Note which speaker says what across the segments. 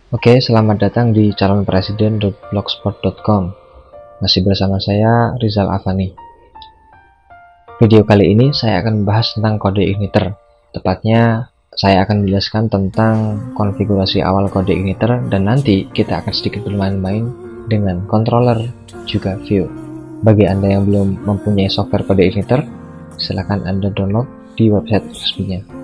Speaker 1: Oke, selamat datang di calonpresiden.blogspot.com. Masih bersama saya Rizal Afani. Video kali ini saya akan membahas tentang kode igniter. Tepatnya saya akan menjelaskan tentang konfigurasi awal kode igniter dan nanti kita akan sedikit bermain-main dengan controller juga view. Bagi Anda yang belum mempunyai software kode igniter, silakan Anda download di website resminya.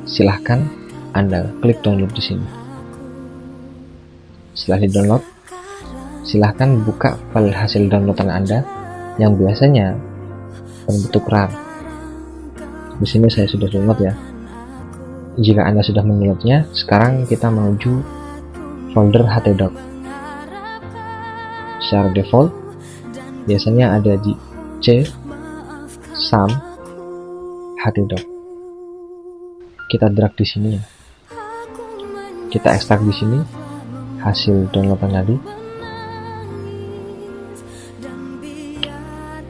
Speaker 1: Silahkan Anda klik download di sini. Setelah di-download, silahkan buka file hasil downloadan Anda yang biasanya berbentuk RAR. Di sini saya sudah download ya. Jika Anda sudah mendownloadnya, sekarang kita menuju folder htdoc. Secara default, biasanya ada di C, SAM, htdoc. Kita drag di sini ya. Kita ekstrak di sini hasil downloadan tadi.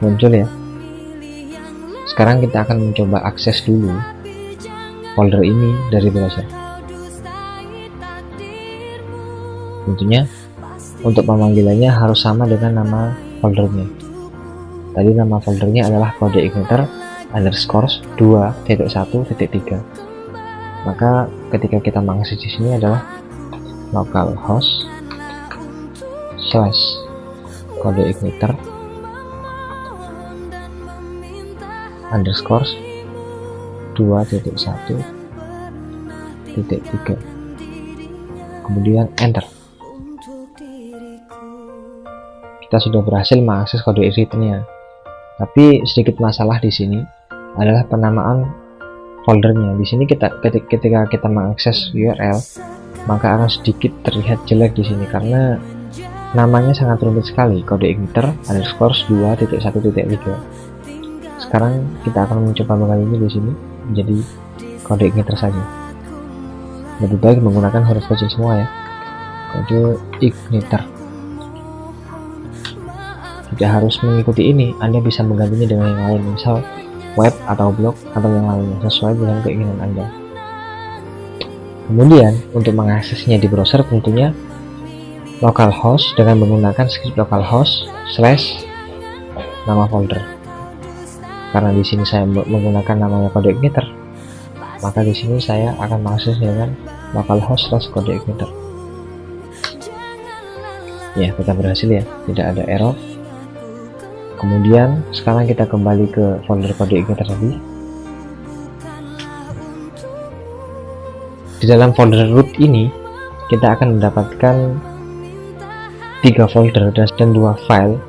Speaker 1: Muncul ya. Sekarang kita akan mencoba akses dulu folder ini dari browser. Tentunya untuk pemanggilannya harus sama dengan nama foldernya. Tadi nama foldernya adalah kode igniter underscore 2.1.3. Maka ketika kita mengakses di sini adalah localhost / kode igniter underscore 2.1.3, kemudian enter. Kita sudah berhasil mengakses kode igniternya, tapi sedikit masalah di sini adalah penamaan foldernya. Di sini ketika kita mengakses URL, maka akan sedikit terlihat jelek di sini karena namanya sangat rumit sekali, kode igniter underscore 2.1.3. Sekarang kita akan mencoba menggantinya di sini menjadi kode igniter saja. Lebih baik menggunakan huruf kecil semua ya. Kode igniter. Tidak harus mengikuti ini, Anda bisa menggantinya dengan yang lain, misal web atau blog atau yang lainnya sesuai dengan keinginan Anda. Kemudian untuk mengaksesnya di browser tentunya localhost dengan menggunakan script localhost / nama folder. Karena di sini saya menggunakan namanya kode igniter, maka di sini saya akan mengakses dengan localhost / kode igniter. Ya, kita berhasil ya, tidak ada error. Kemudian sekarang kita kembali ke folder kode igniter tadi. Di dalam folder root ini kita akan mendapatkan 3 folder dan 2 file.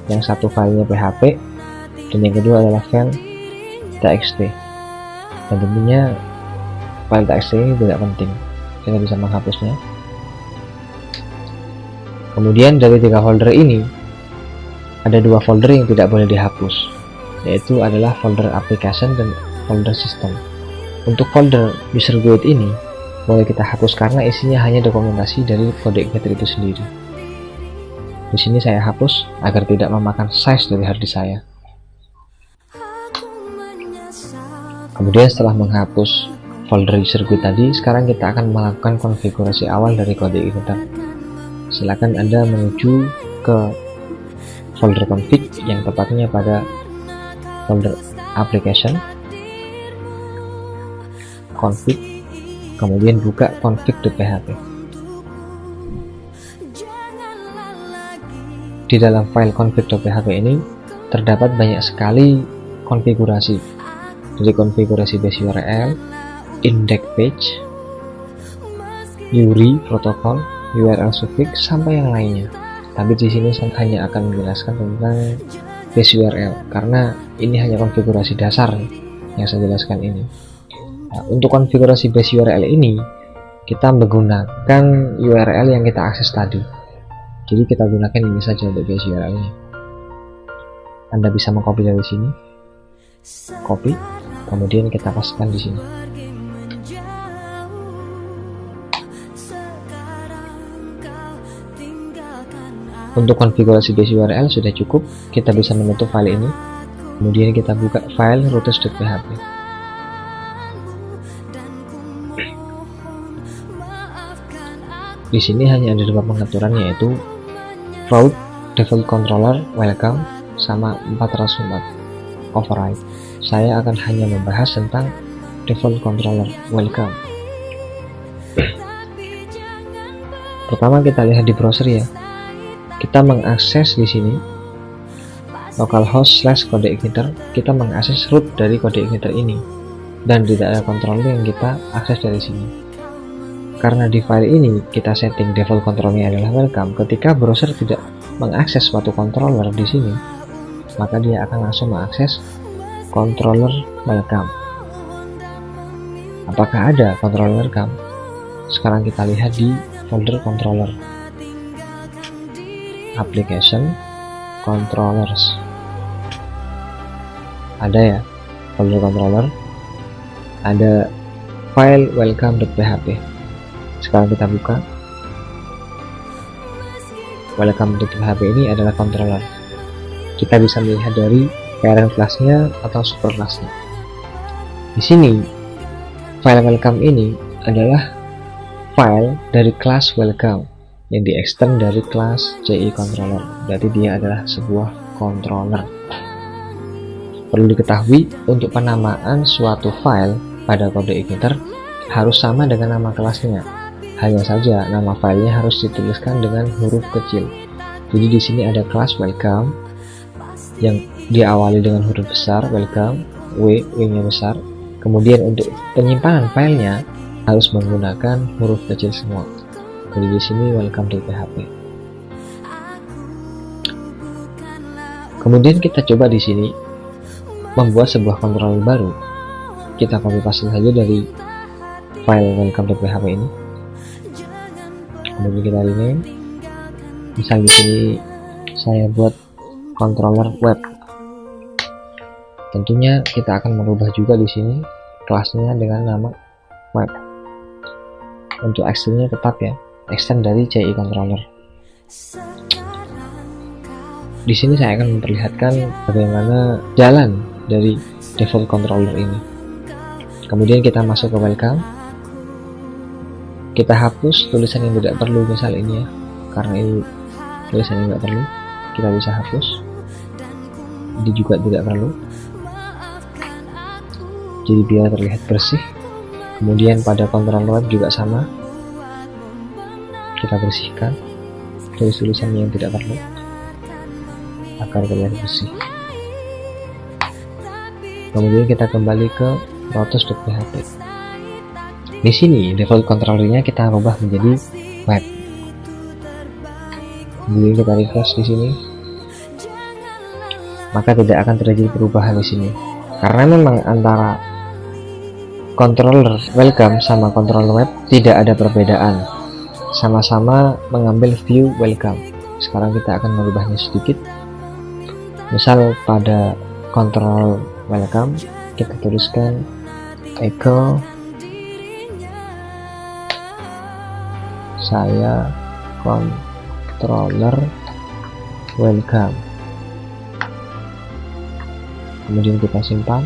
Speaker 1: Yang satu filenya PHP dan yang kedua adalah file txt. Dan tentunya file txt ini tidak penting, kita bisa menghapusnya. Kemudian dari 3 folder ini ada 2 folder yang tidak boleh dihapus, yaitu adalah folder application dan folder system. Untuk folder user guide ini boleh kita hapus karena isinya hanya dokumentasi dari kode igniter itu sendiri. Di sini saya hapus agar tidak memakan size dari hard disk saya. Kemudian setelah menghapus folder user guide tadi, sekarang kita akan melakukan konfigurasi awal dari kode igniter. Silakan Anda menuju ke folder config yang tepatnya pada folder application, config, kemudian buka config.php. Di dalam file config.php ini terdapat banyak sekali konfigurasi, dari konfigurasi base URL, index page, URI protokol, URL suffix, sampai yang lainnya. Tapi di sini saya hanya akan menjelaskan tentang base URL karena ini hanya konfigurasi dasar yang saya jelaskan ini. Nah, untuk konfigurasi base URL ini kita menggunakan URL yang kita akses tadi. Jadi kita gunakan ini saja untuk base URL-nya. Anda bisa mengcopy dari sini, copy, kemudian kita pastekan di sini. Untuk konfigurasi base URL sudah cukup, kita bisa menutup file ini. Kemudian kita buka file routes.php. Di sini hanya ada dua pengaturan, yaitu root default controller welcome sama 404 override. Saya akan hanya membahas tentang default controller welcome. Pertama kita lihat di browser ya. Kita mengakses di sini localhost /codeigniter. Kita mengakses root dari codeigniter ini dan tidak ada controller yang kita akses dari sini. Karena di file ini kita setting default controllernya adalah welcome, ketika browser tidak mengakses suatu controller di sini, maka dia akan langsung mengakses controller welcome. Apakah ada controller welcome? Sekarang kita lihat di folder controller, application, controllers. Ada ya folder controller, ada file welcome.php. Sekarang kita buka. Welcome.php ini adalah controller. Kita bisa melihat dari parent class-nya atau super class-nya. Di sini file welcome ini adalah file dari kelas welcome yang di-extend dari kelas CI controller. Berarti dia adalah sebuah controller. Perlu diketahui, untuk penamaan suatu file pada codeigniter harus sama dengan nama kelasnya. Hanya saja nama filenya harus dituliskan dengan huruf kecil. Jadi di sini ada kelas welcome yang diawali dengan huruf besar welcome, W-nya besar. Kemudian untuk penyimpanan filenya harus menggunakan huruf kecil semua. Jadi di sini welcome.php. Kemudian kita coba di sini membuat sebuah controller baru. Kita copy paste saja dari file welcome.php ini. Kemudian kita rename. Misal di sini saya buat controller web. Tentunya kita akan merubah juga di sini kelasnya dengan nama web. Untuk extendnya tetap ya, extend dari CI controller. Di sini saya akan memperlihatkan bagaimana jalan dari default controller ini. Kemudian kita masuk ke welcome. Kita hapus tulisan yang tidak perlu, misal ini ya, karena ini tulisan yang tidak perlu, kita bisa hapus. Ini juga tidak perlu, jadi biar terlihat bersih. Kemudian pada controller web juga sama, kita bersihkan tulisan yang tidak perlu agar terlihat bersih. Kemudian kita kembali ke rotos.php. Di sini default controllernya kita rubah menjadi web. Kemudian kita refresh di sini, maka tidak akan terjadi perubahan di sini, karena memang antara controller welcome sama controller web tidak ada perbedaan, sama-sama mengambil view welcome. Sekarang kita akan merubahnya sedikit. Misal pada control welcome kita tuliskan echo saya controller welcome. Kemudian kita simpan.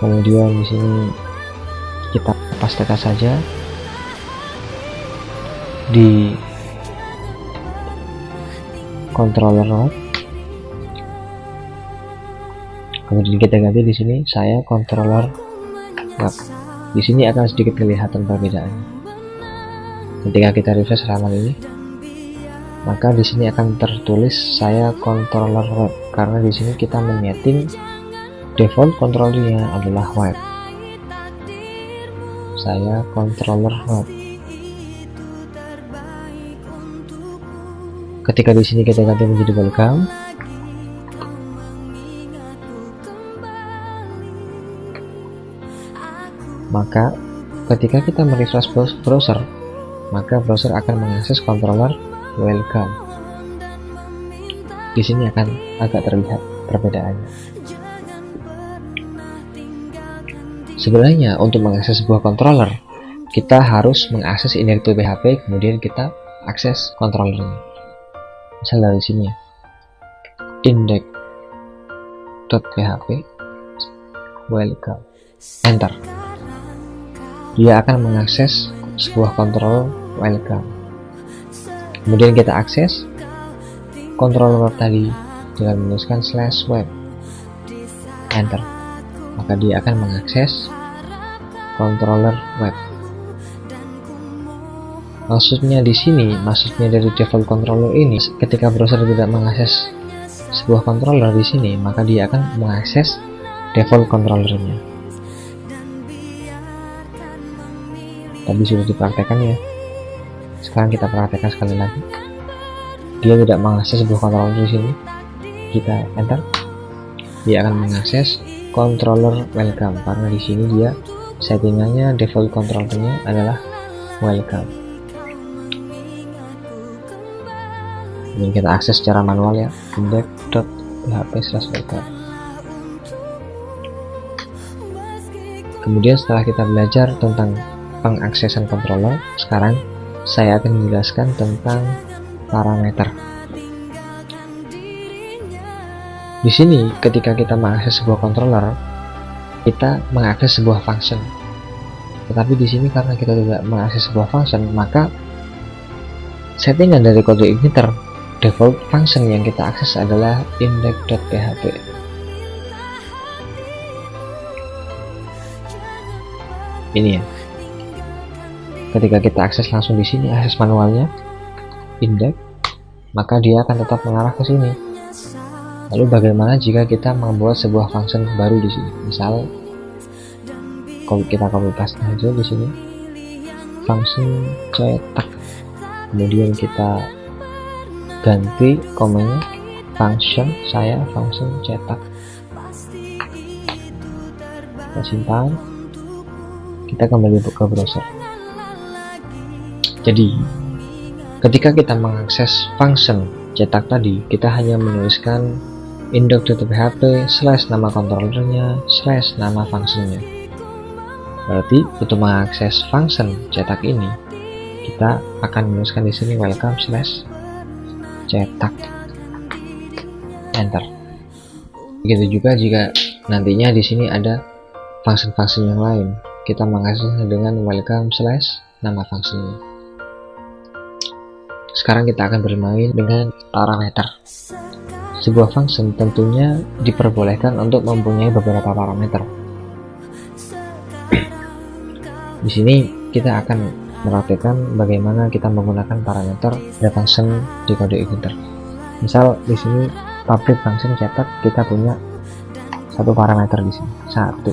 Speaker 1: Kemudian di sini kita pastekan saja di controller web. Kemudian kita ganti di sini saya controller web. Di sini akan sedikit kelihatan perbedaannya. Ketika kita refresh halaman ini, maka di sini akan tertulis saya controller web, karena di sini kita menyeting default controllernya adalah web. Saya controller web. Ketika di sini kita ganti menjadi welcome, maka ketika kita merefresh browser, maka browser akan mengakses controller welcome. Di sini akan agak terlihat perbedaannya. Sebenarnya untuk mengakses sebuah controller, kita harus mengakses index.php, kemudian kita akses controllernya. Misal dari sini, index.php welcome, enter. Dia akan mengakses sebuah kontrol welcome. Kemudian kita akses kontrol web tadi dengan menuliskan /web, enter, maka dia akan mengakses controller web. Maksudnya di sini, maksudnya dari default controller ini, ketika browser tidak mengakses sebuah controller di sini, maka dia akan mengakses default controllernya. Tadi sudah dipraktekkan ya. Sekarang kita praktekkan sekali lagi. Dia tidak mengakses sebuah controller di sini. Kita enter. Dia akan mengakses controller welcome karena di sini dia settingannya default controllernya adalah welcome. Kemudian kita akses secara manual ya, index.php/welcome. Kemudian setelah kita belajar tentang pengaksesan controller, sekarang saya akan menjelaskan tentang parameter. Di sini ketika kita mengakses sebuah controller, kita mengakses sebuah function. Tetapi di sini karena kita tidak mengakses sebuah function, maka settingan dari kode igniter default function yang kita akses adalah index.php. Ini ya. Ketika kita akses langsung di sini, akses manualnya index, maka dia akan tetap mengarah ke sini. Lalu bagaimana jika kita membuat sebuah function baru di sini? Misal kita copy paste aja di sini, function cetak. Kemudian kita ganti komennya function cetak. Kita simpan. Kita kembali ke browser. Jadi ketika kita mengakses function cetak tadi, kita hanya menuliskan index.php /nama controllernya /nama functionnya. Berarti untuk mengakses function cetak ini, kita akan menuliskan di sini welcome /cetak, enter. Begitu juga jika nantinya di sini ada function-function yang lain, kita mengaksesnya dengan welcome /nama functionnya. Sekarang kita akan bermain dengan parameter. Sebuah function tentunya diperbolehkan untuk mempunyai beberapa parameter. Di sini kita akan mempraktikkan bagaimana kita menggunakan parameter pada function di kode igniter. Misal di sini public function cetak, kita punya satu parameter di sini, 1.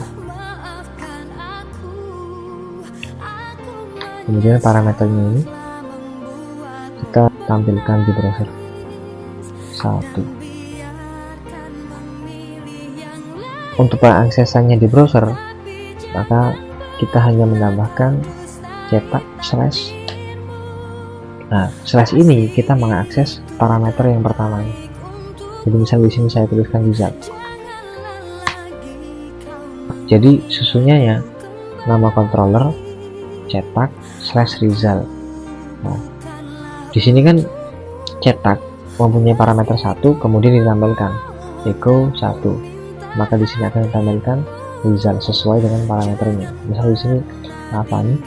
Speaker 1: Kemudian parameternya ini kita tampilkan di browser 1. Untuk pengaksesannya di browser, maka kita hanya menambahkan cetak /. Nah, / ini kita mengakses parameter yang pertama. Jadi misal di sini saya tuliskan result. Jadi susunnya ya nama controller cetak /result. Nah, di sini kan cetak mempunyai parameter 1, kemudian ditampilkan echo 1, maka di sini akan ditampilkan result sesuai dengan parameternya. Misal di sini apa nih,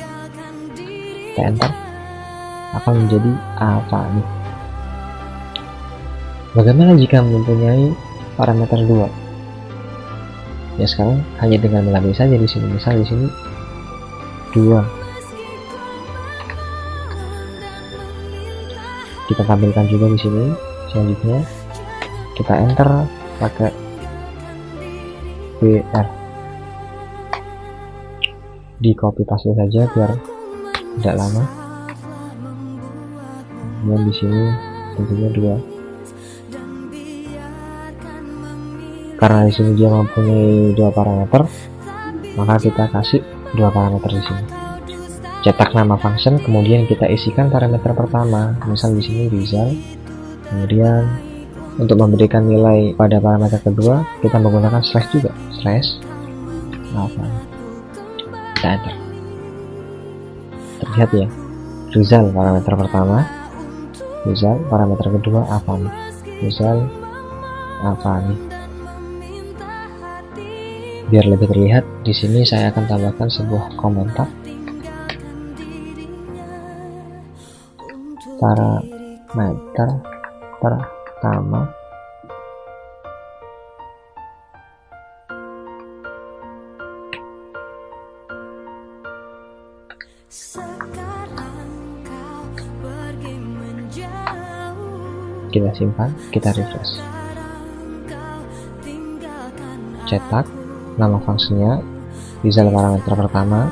Speaker 1: kita enter, akan menjadi apa nih. Bagaimana jika mempunyai parameter 2? Ya sekarang hanya dengan mengambil saja di sini. Misal di sini 2. Kita tampilkan juga di sini. Selanjutnya kita enter pakai BR, di copy paste saja biar tidak lama. Kemudian di sini tentunya 2. Karena di sini dia mempunyai 2 parameter, maka kita kasih 2 parameter di sini. Cetak nama function, kemudian kita isikan parameter pertama, misal di sini result. Kemudian untuk memberikan nilai pada parameter kedua, kita menggunakan / juga, apa. Kita enter. Terlihat ya, result parameter pertama, result parameter kedua apa nih, result apa nih. Biar lebih terlihat, di sini saya akan tambahkan sebuah komentar. parameter pertama. Kita simpan, kita refresh. Cetak, nama fungsinya Rizal parameter pertama.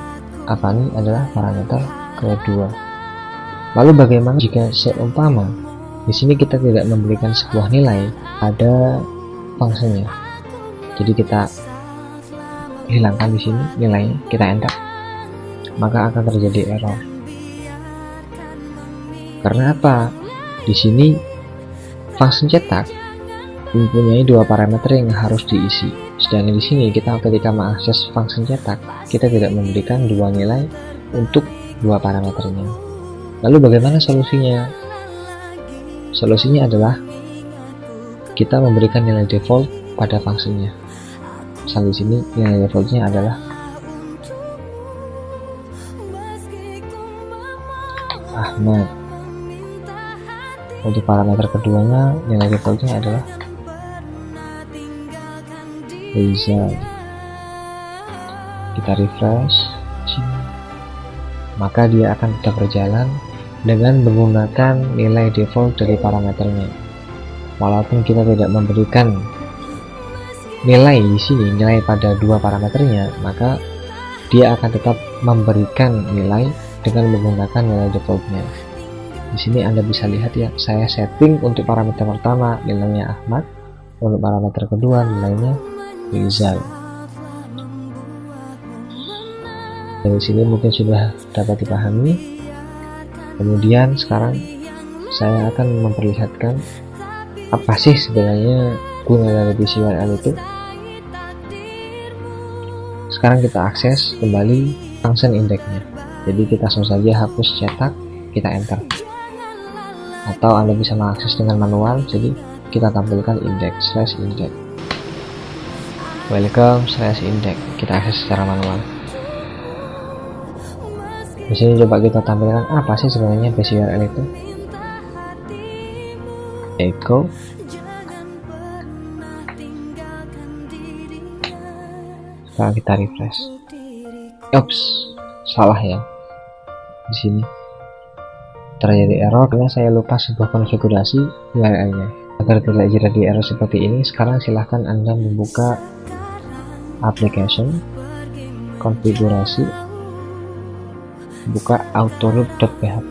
Speaker 1: Apa ini adalah parameter kedua. Lalu bagaimana jika seumpama di sini kita tidak memberikan sebuah nilai pada fungsinya? Jadi kita hilangkan di sini nilainya, kita enter, maka akan terjadi error. Karena apa? Di sini fungsi cetak mempunyai dua parameter yang harus diisi. Sedangkan di sini kita ketika mengakses fungsi cetak, kita tidak memberikan dua nilai untuk dua parameternya. Lalu bagaimana solusinya? Solusinya adalah kita memberikan nilai default pada fungsinya. Misal di sini nilai defaultnya adalah Ahmad. Untuk parameter keduanya nilai defaultnya adalah Rizal. Kita refresh, maka dia akan tetap berjalan dengan menggunakan nilai default dari parameternya. Walaupun kita tidak memberikan nilai di sini, nilai pada dua parameternya, maka dia akan tetap memberikan nilai dengan menggunakan nilai defaultnya. Di sini Anda bisa lihat ya, saya setting untuk parameter pertama nilainya Ahmad, untuk parameter kedua nilainya Rizal. Dari sini mungkin sudah dapat dipahami. Kemudian sekarang saya akan memperlihatkan apa sih sebenarnya guna dari base URL itu. Sekarang kita akses kembali function indexnya. Jadi kita langsung saja hapus cetak, kita enter. Atau Anda bisa mengakses dengan manual, jadi kita tampilkan index/index. Welcome/index, kita akses secara manual. Di sini coba kita tampilkan apa sih sebenarnya base URL itu. Echo sekarang kita refresh. Ups, salah ya. Di sini terjadi error karena saya lupa sebuah konfigurasi URL-nya. Agar tidak terjadi error seperti ini, sekarang silahkan Anda membuka application, konfigurasi, buka autoloop.php.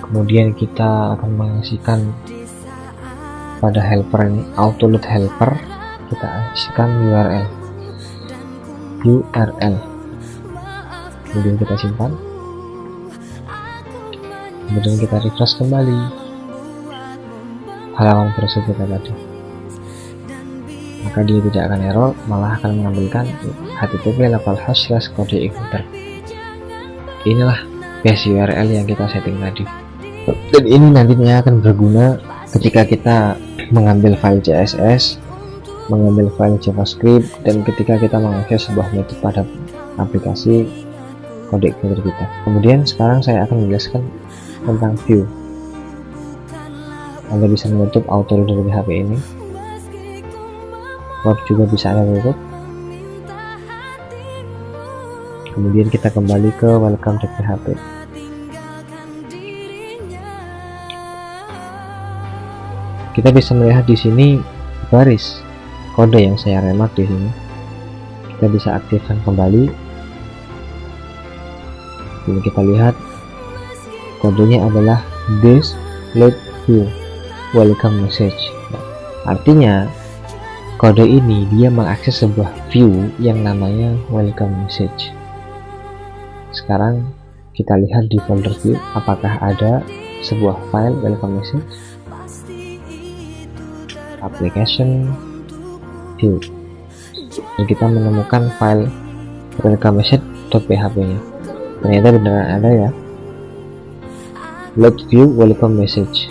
Speaker 1: Kemudian kita akan mengisikan pada helper ini, autoload helper, kita isikan URL, kemudian kita simpan, kemudian kita refresh kembali halaman browser kita tadi, maka dia tidak akan error, malah akan menampilkan http://kode encoder. Inilah base URL yang kita setting tadi, dan ini nantinya akan berguna ketika kita mengambil file CSS, mengambil file JavaScript, dan ketika kita mengakses sebuah metode pada aplikasi kode encoder kita. Kemudian sekarang saya akan menjelaskan tentang view. Anda bisa menutup autoload dari HP ini, web juga bisa Anda tutup. Kemudian kita kembali ke welcome.php. Kita bisa melihat di sini baris kode yang saya remark di sini. Kita bisa aktifkan kembali. Jadi kita lihat kodenya adalah this load view welcome message. Artinya kode ini dia mengakses sebuah view yang namanya welcome message. Sekarang kita lihat di folder view apakah ada sebuah file welcome message. Application view, dan kita menemukan file welcome message.php nya. Ternyata beneran ada ya, load view welcome message.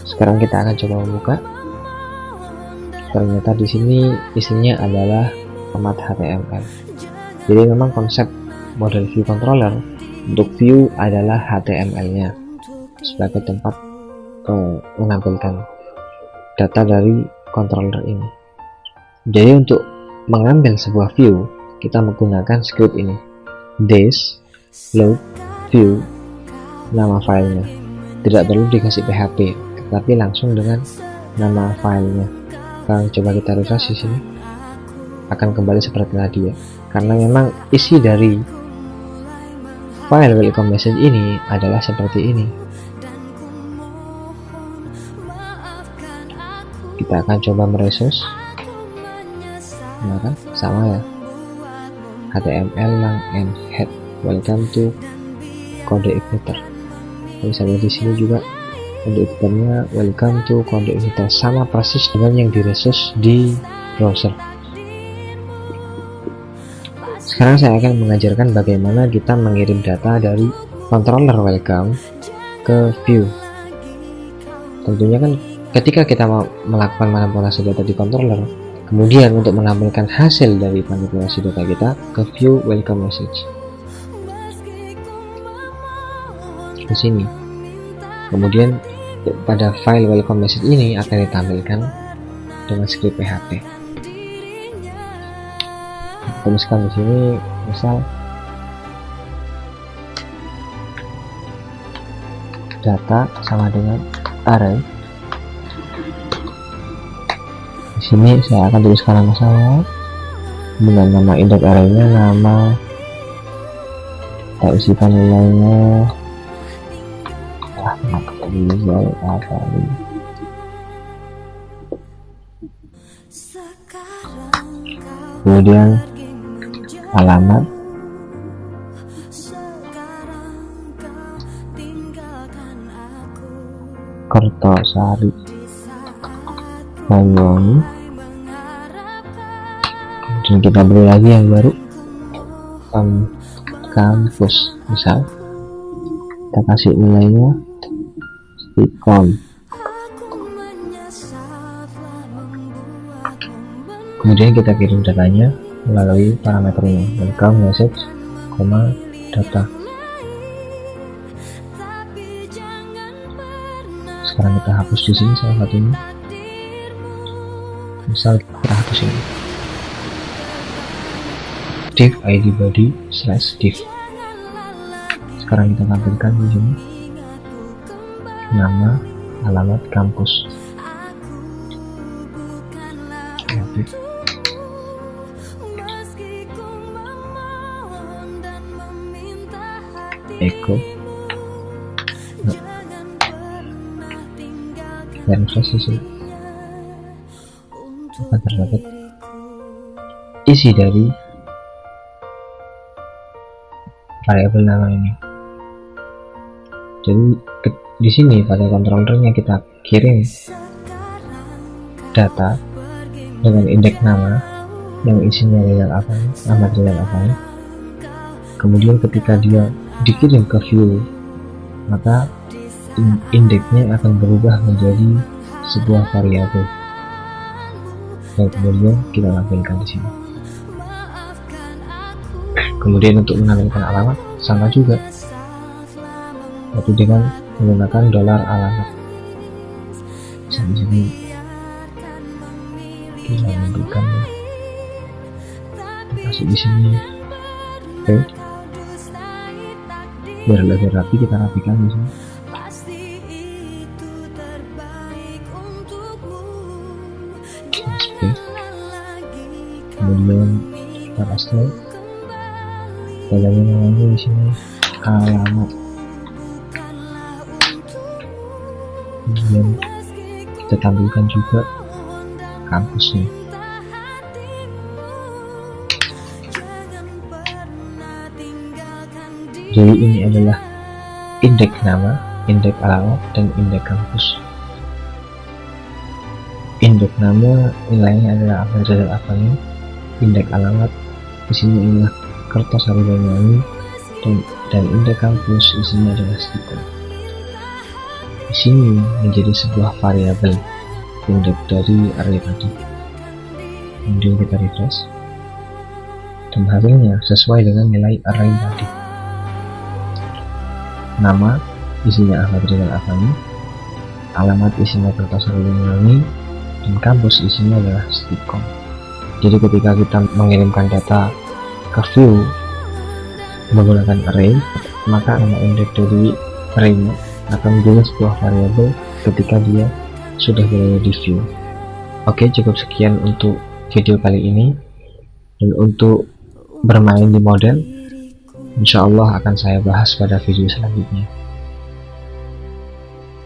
Speaker 1: Sekarang kita akan coba membuka. Ternyata di sini isinya adalah format HTML. Jadi memang konsep model view controller Untuk view adalah HTML-nya sebagai tempat menampilkan data dari controller ini. Jadi untuk mengambil sebuah view kita menggunakan script ini, this load view, nama filenya. Tidak perlu dikasih PHP, tetapi langsung dengan nama filenya. Kalau coba kita refresh di sini, akan kembali seperti tadi ya. Karena memang isi dari file welcome message ini adalah seperti ini. Kita akan coba meresource, ya kan? Sama ya. HTML lang and head welcome to kode igniter. Misalnya di sini juga kode igniternya welcome to kode igniter, sama persis dengan yang diresource di browser. Sekarang saya akan mengajarkan bagaimana kita mengirim data dari controller welcome ke view. Tentunya kan ketika kita mau melakukan manipulasi data di controller, kemudian untuk menampilkan hasil dari manipulasi data kita ke view welcome message ke sini. Kemudian pada file welcome message ini akan ditampilkan dengan script PHP. Tuliskan di sini misal data sama dengan array. Di sini saya akan tuliskan nama saya dengan nama indeks arraynya, nama, kita isikan nilainya, kemudian alamat, Kertosari, Banyuwangi. Dan kita beri lagi yang baru, kampus misal, kita kasih nilainya Stikom. Kemudian kita kirim datanya melalui parameternya welcome message, data. Sekarang kita hapus di sini salah satunya. Misal kita hapus ini div id body /div. Sekarang kita tampilkan di sini nama, alamat, kampus. Eko dan sih akan terdapat isi dari variabel nama ini. Jadi di sini pada controllernya kita kirim data dengan indeks nama yang isinya real apa, nama real apa. Kemudian ketika dia dikirim ke view, maka indeksnya akan berubah menjadi sebuah variabel dan kemudian kita tampilkan di sini. Kemudian untuk menampilkan alamat sama juga, yaitu dengan menggunakan $alamat. Di sini kita menunjukkan, kasih di sini, oke. Biar lebih rapi kita rapikan di sini. Oke. Kemudian kita paste namanya di sini alamat. Kemudian kita tampilkan juga kampusnya. Jadi ini adalah indeks nama, indeks alamat, dan indeks kampus. Indeks nama nilainya adalah apa ini, indeks alamat di sini adalah Kertosari Banyuwangi, dan indeks kampus isinya adalah Stikom. Di sini menjadi sebuah variabel indeks dari array tadi. Kemudian kita refresh, dan hasilnya sesuai dengan nilai array tadi. nama isinya Ahmad Rizal Afani, alamat isinya Kertosono Banyuwangi, dan kampus isinya adalah Stikom. Jadi ketika kita mengirimkan data ke view menggunakan array, maka nama indeks dari array-nya akan menjadi sebuah variabel ketika dia sudah berada di view. Oke, cukup sekian untuk video kali ini. Dan untuk bermain di model, insya Allah akan saya bahas pada video selanjutnya.